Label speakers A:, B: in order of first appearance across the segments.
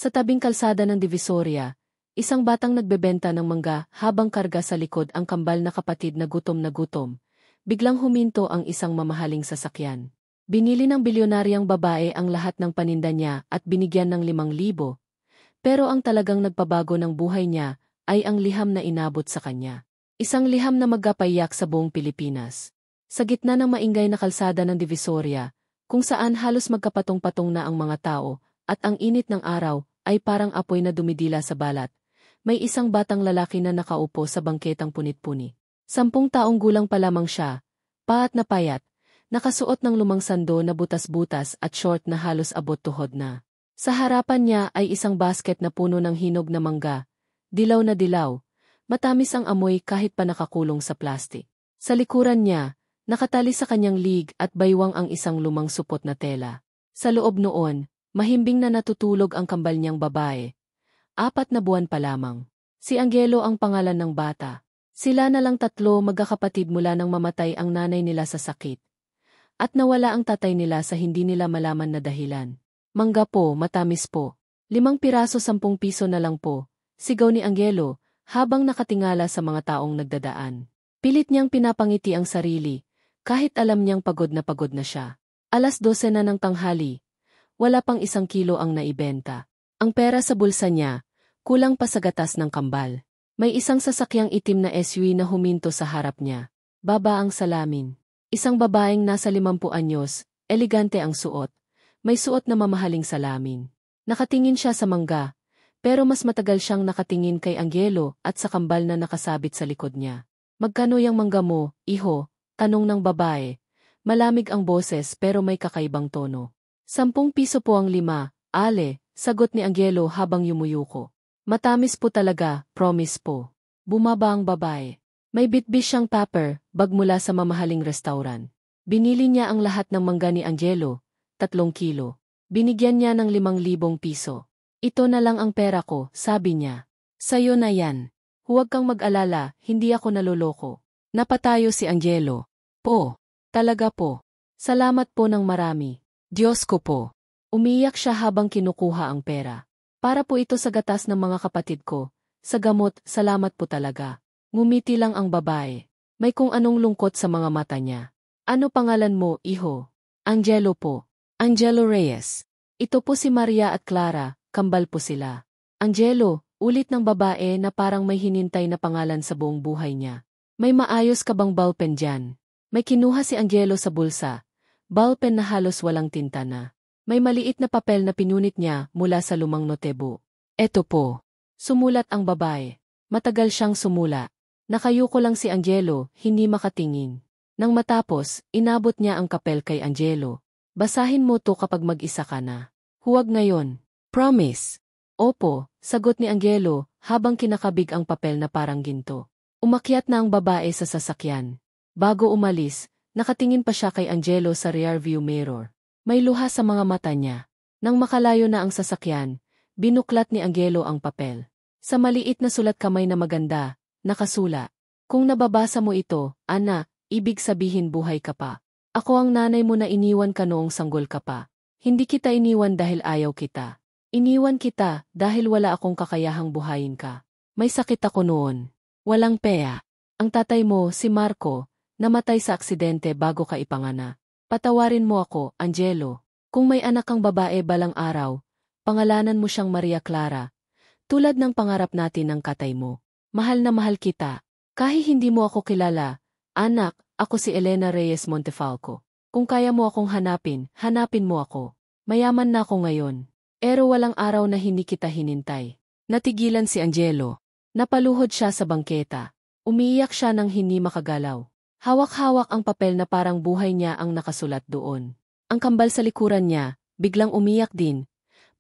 A: Sa tabing kalsada ng Divisoria, isang batang nagbebenta ng mangga habang karga sa likod ang kambal na kapatid na gutom na gutom. Biglang huminto ang isang mamahaling sasakyan. Binili ng bilyonaryang babae ang lahat ng paninda niya at binigyan ng 5,000. Pero ang talagang nagpabago ng buhay niya ay ang liham na inabot sa kanya. Isang liham na magpapayak sa buong Pilipinas. Sa gitna ng maingay na kalsada ng Divisoria, kung saan halos magkapatong-patong na ang mga tao, at ang init ng araw ay parang apoy na dumidila sa balat, may isang batang lalaki na nakaupo sa bangketang punit-puni. 10 taong gulang pa lamang siya, paat na payat, nakasuot ng lumang sando na butas-butas at short na halos abot tuhod na. Sa harapan niya ay isang basket na puno ng hinog na mangga, dilaw na dilaw, matamis ang amoy kahit pa nakakulong sa plastik. Sa likuran niya, nakatali sa kanyang lig at baywang ang isang lumang supot na tela. Sa loob noon, mahimbing na natutulog ang kambal niyang babae. 4 na buwan pa lamang. Si Angelo ang pangalan ng bata. Sila na lang 3 magkakapatid mula nang mamatay ang nanay nila sa sakit. At nawala ang tatay nila sa hindi nila malaman na dahilan. Mangga po, matamis po. 5 piraso 10 piso na lang po. Sigaw ni Angelo, habang nakatingala sa mga taong nagdadaan. Pilit niyang pinapangiti ang sarili. Kahit alam niyang pagod na siya. 12:00 na ng tanghali. Wala pang 1 kilo ang naibenta. Ang pera sa bulsa niya, kulang pa sa gatas ng kambal. May isang sasakyang itim na SUV na huminto sa harap niya. Baba ang salamin. Isang babaeng nasa 50 anyos, elegante ang suot. May suot na mamahaling salamin. Nakatingin siya sa mangga, pero mas matagal siyang nakatingin kay Angelo at sa kambal na nakasabit sa likod niya. Magkano yang mangga mo, iho? Tanong ng babae. Malamig ang boses pero may kakaibang tono. 10 piso po ang 5, ale, sagot ni Angelo habang yumuyuko. Matamis po talaga, promise po. Bumaba ang babae. May bitbit siyang tupper, bag mula sa mamahaling restaurant. Binili niya ang lahat ng mangga ni Angelo, 3 kilo. Binigyan niya ng 5,000 piso. Ito na lang ang pera ko, sabi niya. Sa'yo na yan. Huwag kang mag-alala, hindi ako naloloko. Napatayo si Angelo. Po. Talaga po. Salamat po ng marami. Diyos ko po. Umiyak siya habang kinukuha ang pera. Para po ito sa gatas ng mga kapatid ko. Sa gamot, salamat po talaga. Ngumiti lang ang babae. May kung anong lungkot sa mga mata niya. Ano pangalan mo, iho? Angelo po. Angelo Reyes. Ito po si Maria at Clara, kambal po sila. Angelo, ulit ng babae na parang may hinintay na pangalan sa buong buhay niya. May maayos ka bang ballpen dyan? May kinuha si Angelo sa bulsa. Ballpen na halos walang tinta na. May maliit na papel na pinunit niya mula sa lumang notebook. Eto po. Sumulat ang babae. Matagal siyang sumula. Nakayuko lang si Angelo, hindi makatingin. Nang matapos, inabot niya ang papel kay Angelo. Basahin mo to kapag mag-isa ka na. Huwag ngayon. Promise. Opo, sagot ni Angelo, habang kinakabig ang papel na parang ginto. Umakyat na ang babae sa sasakyan. Bago umalis, nakatingin pa siya kay Angelo sa rearview mirror. May luha sa mga mata niya. Nang makalayo na ang sasakyan, binuklat ni Angelo ang papel. Sa maliit na sulat kamay na maganda, nakasula. Kung nababasa mo ito, anak, ibig sabihin buhay ka pa. Ako ang nanay mo na iniwan ka noong sanggol ka pa. Hindi kita iniwan dahil ayaw kita. Iniwan kita dahil wala akong kakayahang buhayin ka. May sakit ako noon. Walang pea. Ang tatay mo, si Marco, namatay sa aksidente bago ka ipangana. Patawarin mo ako, Angelo. Kung may anak kang babae balang araw, pangalanan mo siyang Maria Clara. Tulad ng pangarap natin ng katay mo. Mahal na mahal kita. Kahit hindi mo ako kilala, anak, ako si Elena Reyes Montefalco. Kung kaya mo akong hanapin, hanapin mo ako. Mayaman na ako ngayon. Pero walang araw na hindi kita hinintay. Natigilan si Angelo. Napaluhod siya sa bangketa. Umiiyak siya nang hindi makagalaw. Hawak-hawak ang papel na parang buhay niya ang nakasulat doon. Ang kambal sa likuran niya, biglang umiyak din.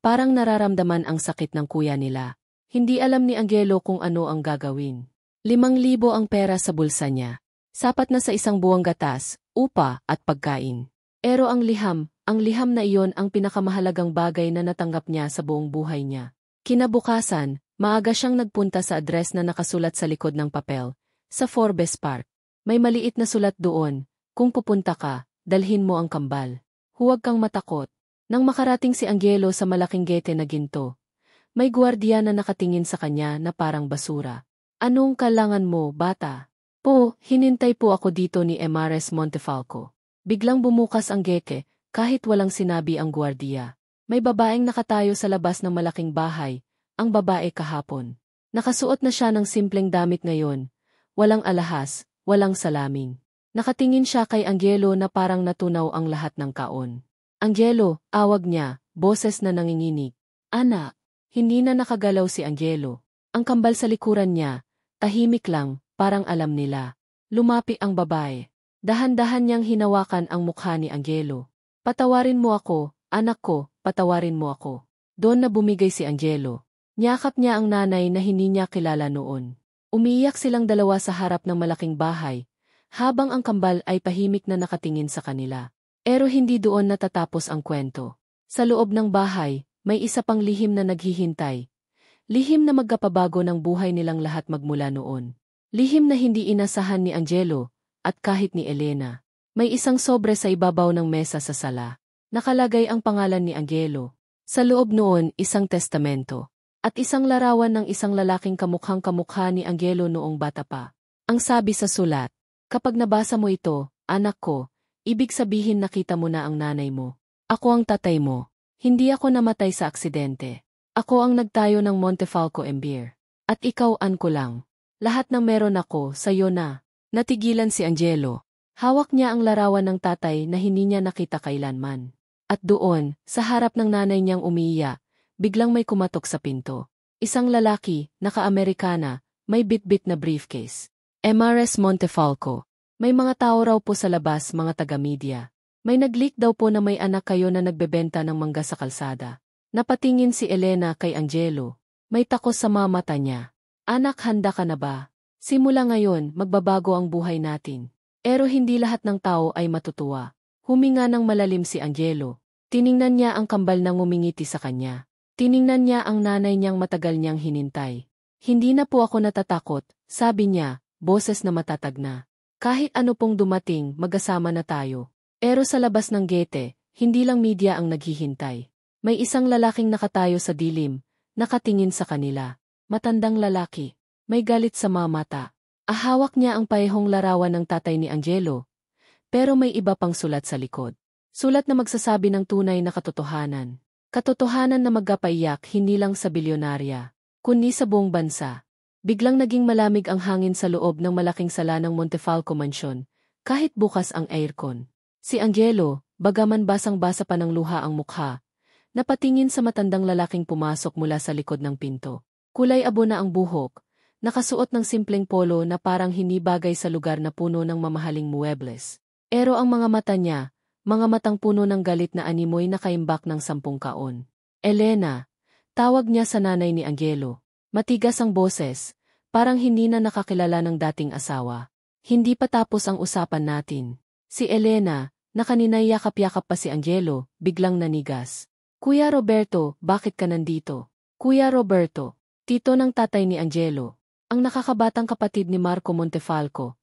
A: Parang nararamdaman ang sakit ng kuya nila. Hindi alam ni Angelo kung ano ang gagawin. 5,000 ang pera sa bulsa niya. Sapat na sa isang buwang gatas, upa at pagkain. Pero ang liham na iyon ang pinakamahalagang bagay na natanggap niya sa buong buhay niya. Kinabukasan, maaga siyang nagpunta sa address na nakasulat sa likod ng papel, sa Forbes Park. May maliit na sulat doon, kung pupunta ka, dalhin mo ang kambal. Huwag kang matakot. Nang makarating si Angelo sa malaking gete na ginto, May gwardiya na nakatingin sa kanya na parang basura. Anong kailangan mo, bata? Po, hinintay po ako dito ni Emares Montefalco. Biglang bumukas ang gate, kahit walang sinabi ang gwardiya. May babaeng nakatayo sa labas ng malaking bahay, ang babae kahapon. Nakasuot na siya ng simpleng damit ngayon. Walang alahas, walang salamin. Nakatingin siya kay Angelo na parang natunaw ang lahat ng kaon. Angelo, awag niya, boses na nanginginig. Anak, hindi na nakagalaw si Angelo. Ang kambal sa likuran niya, tahimik lang, parang alam nila. Lumapi ang babae. Dahan-dahan niyang hinawakan ang mukha ni Angelo. Patawarin mo ako, anak ko, patawarin mo ako. Doon na bumigay si Angelo. Niyakap niya ang nanay na hindi niya kilala noon. Umiiyak silang dalawa sa harap ng malaking bahay, habang ang kambal ay pahimik na nakatingin sa kanila. Pero hindi doon natatapos ang kwento. Sa loob ng bahay, may isa pang lihim na naghihintay. Lihim na magkapabago ng buhay nilang lahat magmula noon. Lihim na hindi inasahan ni Angelo, at kahit ni Elena. May isang sobre sa ibabaw ng mesa sa sala. Nakalagay ang pangalan ni Angelo. Sa loob noon, isang testamento. At isang larawan ng isang lalaking kamukhang-kamukha ni Angelo noong bata pa. Ang sabi sa sulat, kapag nabasa mo ito, anak ko, ibig sabihin nakita mo na ang nanay mo. Ako ang tatay mo. Hindi ako namatay sa aksidente. Ako ang nagtayo ng Montefalco Empire. At ikaw ko lang. Lahat ng meron ako, sa'yo na. Natigilan si Angelo. Hawak niya ang larawan ng tatay na hindi niya nakita kailanman. At doon, sa harap ng nanay niyang umiiyak, biglang may kumatok sa pinto. Isang lalaki, naka-Amerikana, may bitbit na briefcase. Emares Montefalco. May mga tao raw po sa labas, mga taga-media. May nag-leak daw po na may anak kayo na nagbebenta ng mangga sa kalsada. Napatingin si Elena kay Angelo. May takos sa mga mata niya. Anak, handa ka na ba? Simula ngayon, magbabago ang buhay natin. Pero hindi lahat ng tao ay matutuwa. Huminga ng malalim si Angelo. Tiningnan niya ang kambal na ngumingiti sa kanya. Tiningnan niya ang nanay niyang matagal niyang hinintay. Hindi na po ako natatakot, sabi niya, boses na matatag na. Kahit ano pong dumating, magkasama na tayo. Pero sa labas ng gate, hindi lang media ang naghihintay. May isang lalaking nakatayo sa dilim, nakatingin sa kanila. Matandang lalaki. May galit sa mga mata. Ahawak niya ang parehong larawan ng tatay ni Angelo. Pero may iba pang sulat sa likod. Sulat na magsasabi ng tunay na katotohanan. Katotohanan na magkapaiyak hindi lang sa bilyonarya, kundi sa buong bansa. Biglang naging malamig ang hangin sa loob ng malaking sala ng Montefalco Mansion, kahit bukas ang aircon. Si Angelo, bagaman basang-basa pa ng luha ang mukha, napatingin sa matandang lalaking pumasok mula sa likod ng pinto. Kulay abo na ang buhok. Nakasuot ng simpleng polo na parang hindi bagay sa lugar na puno ng mamahaling muebles. Pero ang mga mata niya, mga matang puno ng galit na animoy na kaimbak ng 10 kaon. Elena, tawag niya sa nanay ni Angelo. Matigas ang boses, parang hindi na nakakilala ng dating asawa. Hindi pa tapos ang usapan natin. Si Elena, na kanina'y yakap-yakap pa si Angelo, biglang nanigas. Kuya Roberto, bakit ka nandito? Kuya Roberto, tito ng tatay ni Angelo. Ang nakakabatang kapatid ni Marco Montefalco.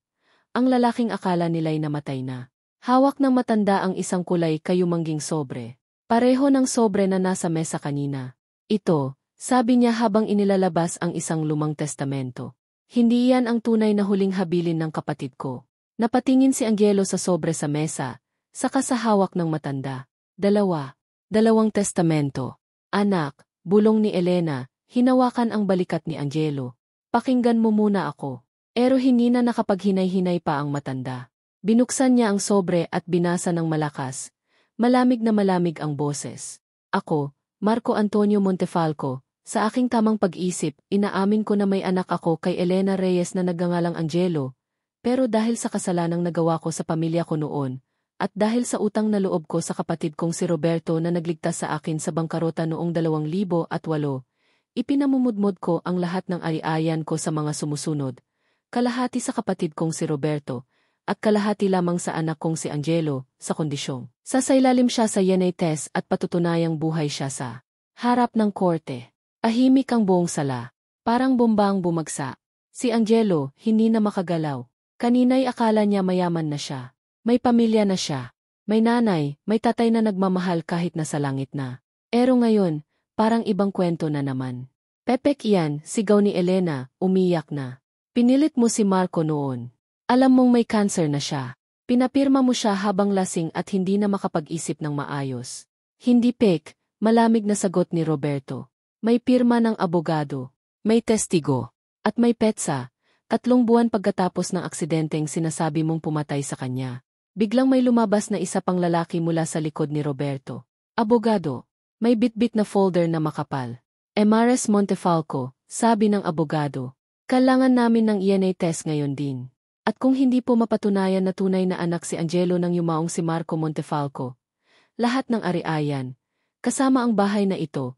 A: Ang lalaking akala nila'y namatay na. Hawak ng matanda ang isang kulay kayumangging sobre. Pareho ng sobre na nasa mesa kanina. Ito, sabi niya habang inilalabas ang isang lumang testamento. Hindi yan ang tunay na huling habilin ng kapatid ko. Napatingin si Angelo sa sobre sa mesa, saka sa hawak ng matanda. Dalawang testamento. Anak, bulong ni Elena, hinawakan ang balikat ni Angelo. Pakinggan mo muna ako. Pero hindi na nakapaghinay-hinay pa ang matanda. Binuksan niya ang sobre at binasa ng malakas. Malamig na malamig ang boses. Ako, Marco Antonio Montefalco, sa aking tamang pag-isip, inaamin ko na may anak ako kay Elena Reyes na nagngangalang Angelo. Pero dahil sa kasalanang nagawa ko sa pamilya ko noon, at dahil sa utang na loob ko sa kapatid kong si Roberto na nagligtas sa akin sa bangkarota noong 2008, ipinamumudmod ko ang lahat ng ari-ayan ko sa mga sumusunod, kalahati sa kapatid kong si Roberto, at kalahati lamang sa anak kong si Angelo, sa kondisyong sasailalim siya sa DNA test at patutunayang buhay siya sa harap ng korte. Ahimik ang buong sala, parang bomba ang bumagsak. Si Angelo, hindi na makagalaw. Kanina'y akala niya mayaman na siya. May pamilya na siya. May nanay, may tatay na nagmamahal kahit nasa langit na. Pero ngayon, parang ibang kwento na naman. Pepek iyan, sigaw ni Elena, umiyak na. Pinilit mo si Marco noon. Alam mong may cancer na siya. Pinapirma mo siya habang lasing at hindi na makapag-isip ng maayos. Hindi Pek, malamig na sagot ni Roberto. May pirma ng abogado, may testigo, at may petsa. 3 buwan pagkatapos ng aksidenteng sinasabi mong pumatay sa kanya. Biglang may lumabas na isa pang lalaki mula sa likod ni Roberto. Abogado, may bitbit na folder na makapal. Emares Montefalco, sabi ng abogado. Kailangan namin ng DNA test ngayon din. At kung hindi po mapatunayan na tunay na anak si Angelo ng yumaong si Marco Montefalco, lahat ng ari-ayan, kasama ang bahay na ito,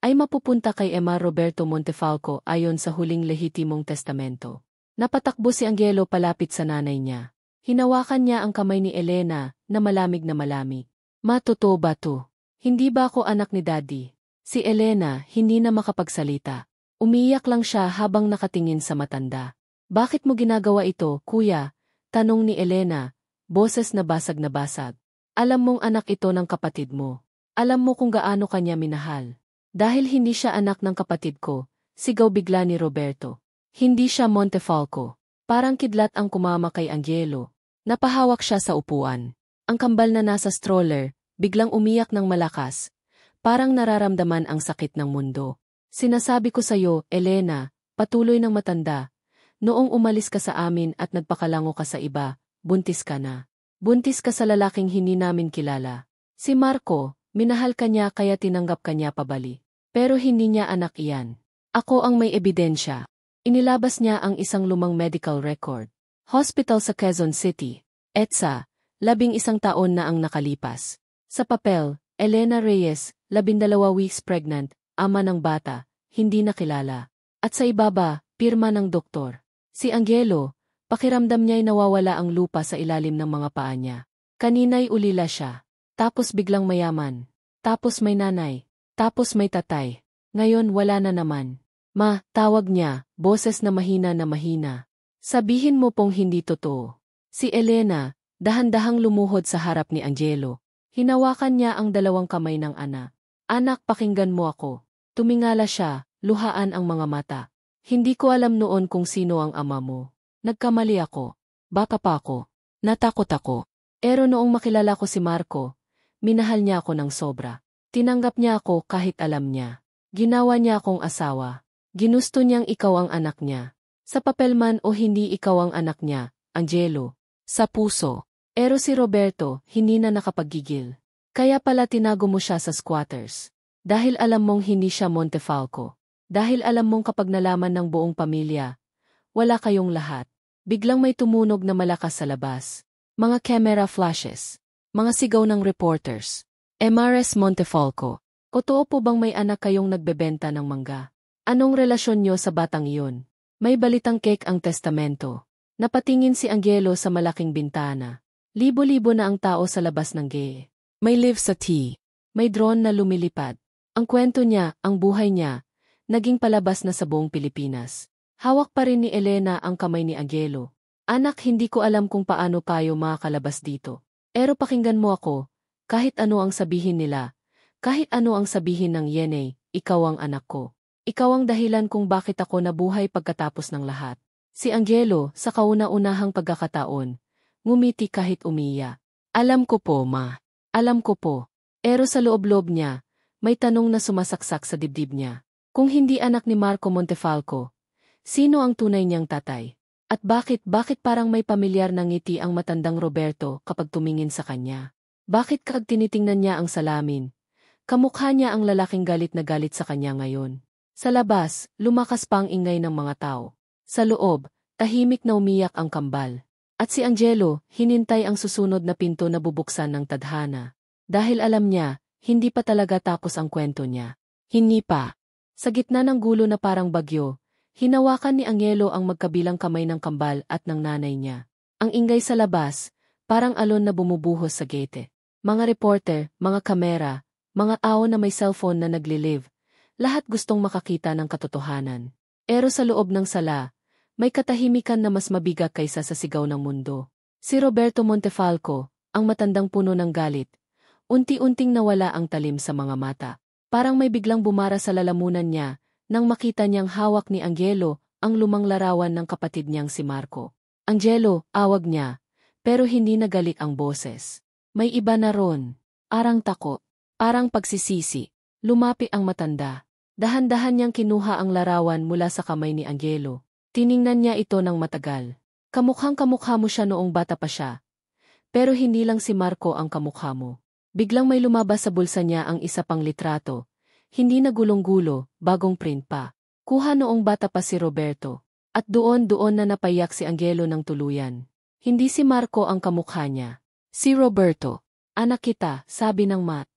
A: ay mapupunta kay Emma Roberto Montefalco ayon sa huling lehitimong testamento. Napatakbo si Angelo palapit sa nanay niya. Hinawakan niya ang kamay ni Elena na malamig na malamig. Ma, totoo ba to? Hindi ba ako anak ni Daddy? Si Elena hindi na makapagsalita. Umiyak lang siya habang nakatingin sa matanda. Bakit mo ginagawa ito, kuya? Tanong ni Elena, boses na basag na basag. Alam mong anak ito ng kapatid mo. Alam mo kung gaano kanya minahal. Dahil hindi siya anak ng kapatid ko, sigaw bigla ni Roberto. Hindi siya Montefalco. Parang kidlat ang kumama kay Angelo. Napahawak siya sa upuan. Ang kambal na nasa stroller, biglang umiyak ng malakas. Parang nararamdaman ang sakit ng mundo. Sinasabi ko sa'yo, Elena, patuloy ng matanda. Noong umalis ka sa amin at nagpakalango ka sa iba, buntis ka na. Buntis ka sa lalaking hindi namin kilala. Si Marco, minahal ka niya kaya tinanggap ka niya pabali. Pero hindi niya anak iyan. Ako ang may ebidensya. Inilabas niya ang isang lumang medical record. Hospital sa Quezon City. EDSA, 11 taon na ang nakalipas. Sa papel, Elena Reyes, 12 weeks pregnant, ama ng bata, hindi nakilala. At sa ibaba, pirma ng doktor. Si Angelo, pakiramdam niya'y nawawala ang lupa sa ilalim ng mga paa niya. Kanina'y ulila siya. Tapos biglang mayaman. Tapos may nanay. Tapos may tatay. Ngayon wala na naman. Ma, tawag niya, boses na mahina na mahina. Sabihin mo pong hindi totoo. Si Elena, dahan-dahang lumuhod sa harap ni Angelo. Hinawakan niya ang 2 kamay ng anak. Anak, pakinggan mo ako. Tumingala siya, luhaan ang mga mata. Hindi ko alam noon kung sino ang ama mo. Nagkamali ako. Baka pa ako. Natakot ako. Pero noong makilala ko si Marco, minahal niya ako ng sobra. Tinanggap niya ako kahit alam niya. Ginawa niya akong asawa. Ginusto niyang ikaw ang anak niya. Sa papel man o hindi ikaw ang anak niya, Angelo. Sa puso. Pero si Roberto, hindi na nakapaggigil. Kaya pala tinago mo siya sa squatters. Dahil alam mong hindi siya Montefalco. Dahil alam mong kapag nalaman ng buong pamilya, wala kayong lahat. Biglang may tumunog na malakas sa labas. Mga camera flashes. Mga sigaw ng reporters. Emares Montefalco. Totoo po bang may anak kayong nagbebenta ng mangga? Anong relasyon niyo sa batang iyon? May balitang cake ang testamento. Napatingin si Angelo sa malaking bintana. Libo-libo na ang tao sa labas ng gate. May live sa tea. May drone na lumilipad. Ang kwento niya, ang buhay niya, naging palabas na sa buong Pilipinas. Hawak pa rin ni Elena ang kamay ni Angelo. Anak, hindi ko alam kung paano tayo makakalabas dito. Pero pakinggan mo ako, kahit ano ang sabihin nila, kahit ano ang sabihin ng Yenay, ikaw ang anak ko. Ikaw ang dahilan kung bakit ako nabuhay pagkatapos ng lahat. Si Angelo, sa kauna-unahang pagkakataon, ngumiti kahit umiya. Alam ko po, ma. Alam ko po. Pero sa loob-loob niya, may tanong na sumasaksak sa dibdib niya. Kung hindi anak ni Marco Montefalco, sino ang tunay niyang tatay? At bakit parang may pamilyar na ngiti ang matandang Roberto kapag tumingin sa kanya? Bakit kapag tinitingnan niya ang salamin? Kamukha niya ang lalaking galit na galit sa kanya ngayon. Sa labas, lumakas pa ang ingay ng mga tao. Sa loob, tahimik na umiyak ang kambal. At si Angelo, hinintay ang susunod na pinto na bubuksan ng tadhana. Dahil alam niya, hindi pa talaga tapos ang kwento niya. Hindi pa. Sa gitna ng gulo na parang bagyo, hinawakan ni Angelo ang magkabilang kamay ng kambal at ng nanay niya. Ang ingay sa labas, parang alon na bumubuhos sa gate. Mga reporter, mga kamera, mga tao na may cellphone na naglilive, lahat gustong makakita ng katotohanan. Pero sa loob ng sala, may katahimikan na mas mabigat kaysa sa sigaw ng mundo. Si Roberto Montefalco, ang matandang puno ng galit, unti-unting nawala ang talim sa mga mata. Parang may biglang bumara sa lalamunan niya, nang makita niyang hawak ni Angelo, ang lumang larawan ng kapatid niyang si Marco. Angelo, awag niya, pero hindi nagalik ang boses. May iba na ron. Arang takot. Parang pagsisisi. Lumapi ang matanda. Dahan-dahan niyang kinuha ang larawan mula sa kamay ni Angelo. Tiningnan niya ito ng matagal. Kamukhang-kamukha mo siya noong bata pa siya. Pero hindi lang si Marco ang kamukha mo. Biglang may lumabas sa bulsa niya ang isa pang litrato. Hindi na gulong-gulo, bagong print pa. Kuha noong bata pa si Roberto. At doon na napayak si Angelo ng tuluyan. Hindi si Marco ang kamukha niya. Si Roberto. Anak kita, sabi ng Matt.